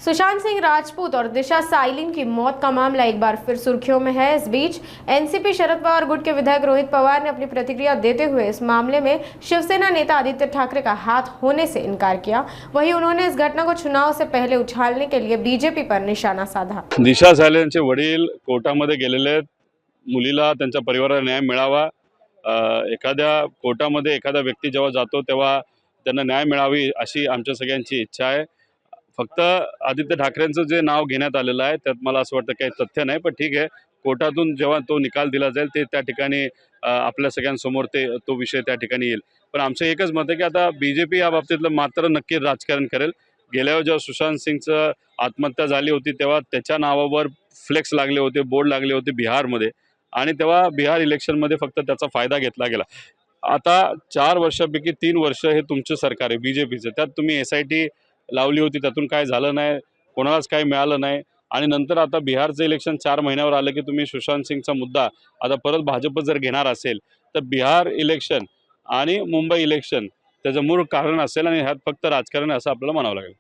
सुशांत सिंह राजपूत और दिशा साइलिन की मौत का मामला एक बार फिर सुर्खियों में है। इस बीच एनसीपी शरद पवार गुट के विधायक रोहित पवार ने अपनी प्रतिक्रिया देते हुए इस मामले में शिवसेना नेता आदित्य ठाकरे का हाथ होने से इनकार किया। वहीं उन्होंने इस घटना को चुनाव से पहले उछालने के लिए बीजेपी पर निशाना साधा। दिशा सायलेंचे वडील कोर्टामध्ये गेलेले आहेत। मुलीला त्यांच्या परिवाराला न्याय मिळावा। एखाद्या कोर्टामध्ये एखादा व्यक्ती जेव्हा जातो तेव्हा त्यांना न्याय मिळावी अशी आमच्या सगळ्यांची इच्छा आहे। फक्त आदित्य ठाकरेंचं जे नाव घेण्यात आलेलं आहे त्यात मला असं वाटतं काही तथ्य नाही, पण ठीक आहे, कोर्टातून जेव्हा तो निकाल दिला जाईल ते त्या ठिकाणी आपल्या सगळ्यांसमोर तो विषय त्या ठिकाणी येईल। पण आमचं एकच मत आहे की आता बीजेपी या बाबतीतलं मात्र नक्की राजकारण करेल। गेल्यावर जेव्हा सुशांत सिंगचं आत्महत्या झाली होती तेव्हा त्याच्या नावावर फ्लेक्स लागले होते, बोर्ड लागले होते बिहारमध्ये, आणि तेव्हा बिहार इलेक्शनमध्ये फक्त त्याचा फायदा घेतला गेला। आता 4 वर्षापैकी 3 वर्ष हे तुमचं सरकार आहे बीजेपीचं, त्यात तुम्ही SIT लावली होती, त्यातून काय झालं नाही, कोणालाच काही मिळालं नाही, आणि नंतर आता बिहारचं इलेक्शन 4 महिन्यावर आलं की तुम्ही सुशांत सिंगचा मुद्दा आता परत भाजप जर घेणार असेल तर बिहार इलेक्शन आणि मुंबई इलेक्शन त्याचं मूळ कारण असेल, आणि ह्यात फक्त राजकारण असं आपल्याला म्हणावं लागेल।